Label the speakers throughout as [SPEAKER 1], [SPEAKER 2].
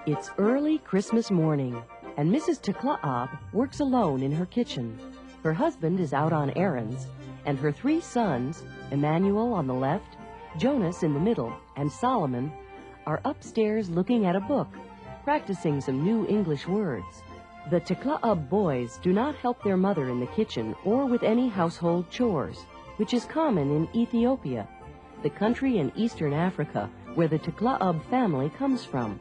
[SPEAKER 1] It's early Christmas morning, and Mrs. Tla'ab works alone in her kitchen. Her husband is out on errands, and her three sons, Emmanuel on the left, Jonas in the middle, and Solomon, are upstairs looking at a book, practicing some new English words. The Tla'ab boys do not help their mother in the kitchen or with any household chores, which is common in Ethiopia, the country in eastern Africa where the Tla'ab family comes from.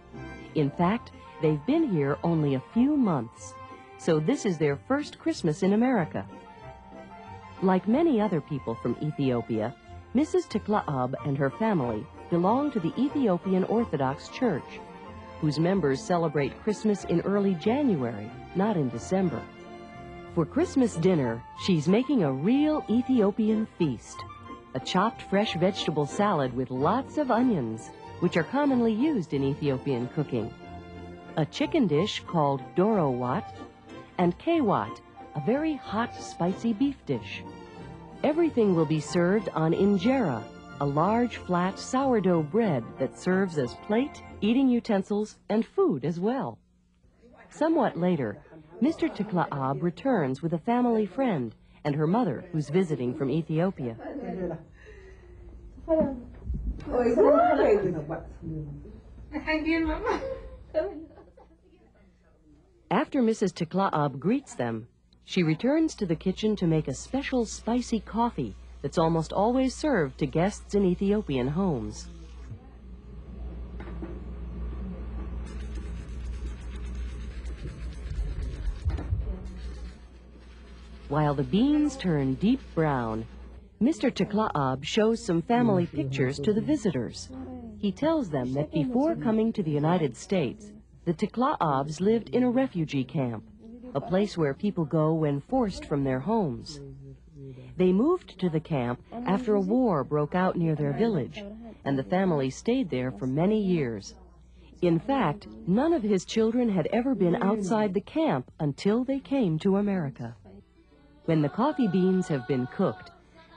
[SPEAKER 1] In fact, they've been here only a few months, so this is their first Christmas in America. Like many other people from Ethiopia, Mrs. Tla'ab and her family belong to the Ethiopian Orthodox Church, whose members celebrate Christmas in early January, not in December. For Christmas dinner, she's making a real Ethiopian feast, a chopped fresh vegetable salad with lots of onions, which are commonly used in Ethiopian cooking, a chicken dish called dorowat, and kewat, a very hot, spicy beef dish. Everything will be served on injera, a large, flat sourdough bread that serves as plate, eating utensils, and food as well. Somewhat later, Mr. Tla'ab returns with a family friend and her mother, who's visiting from Ethiopia. After Mrs. Tla'ab greets them, she returns to the kitchen to make a special spicy coffee that's almost always served to guests in Ethiopian homes. While the beans turn deep brown, Mr. Tla'ab shows some family pictures to the visitors. He tells them that before coming to the United States, the Tla'abs lived in a refugee camp, a place where people go when forced from their homes. They moved to the camp after a war broke out near their village, and the family stayed there for many years. In fact, none of his children had ever been outside the camp until they came to America. When the coffee beans have been cooked,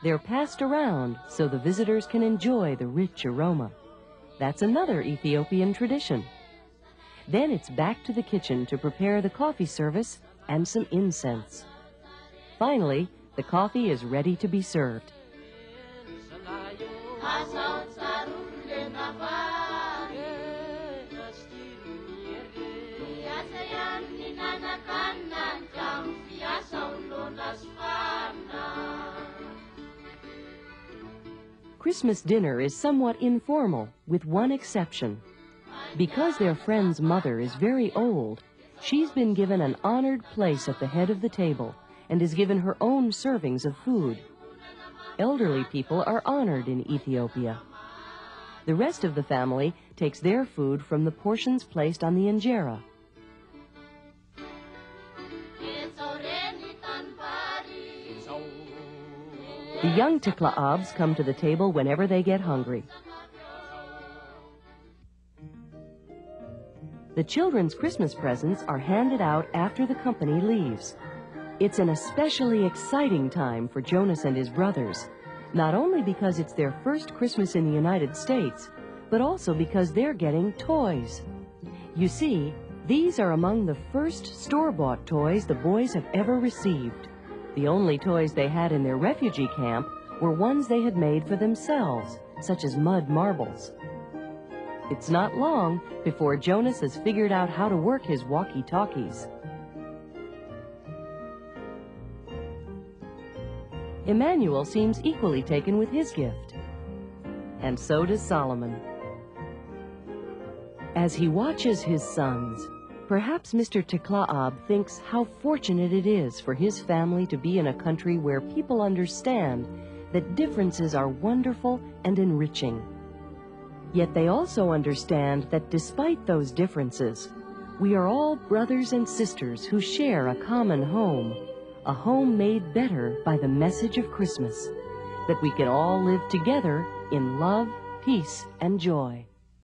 [SPEAKER 1] they're passed around so the visitors can enjoy the rich aroma. That's another Ethiopian tradition. Then it's back to the kitchen to prepare the coffee service and some incense. Finally, the coffee is ready to be served. Christmas dinner is somewhat informal, with one exception. Because their friend's mother is very old, she's been given an honored place at the head of the table and is given her own servings of food. Elderly people are honored in Ethiopia. The rest of the family takes their food from the portions placed on the injera. The young Tla'abs come to the table whenever they get hungry. The children's Christmas presents are handed out after the company leaves. It's an especially exciting time for Jonas and his brothers, not only because it's their first Christmas in the United States, but also because they're getting toys. You see, these are among the first store-bought toys the boys have ever received. The only toys they had in their refugee camp were ones they had made for themselves, such as mud marbles. It's not long before Jonas has figured out how to work his walkie-talkies. Emmanuel seems equally taken with his gift, and so does Solomon. As he watches his sons, perhaps Mr. Tla'ab thinks how fortunate it is for his family to be in a country where people understand that differences are wonderful and enriching. Yet they also understand that despite those differences, we are all brothers and sisters who share a common home, a home made better by the message of Christmas, that we can all live together in love, peace, and joy.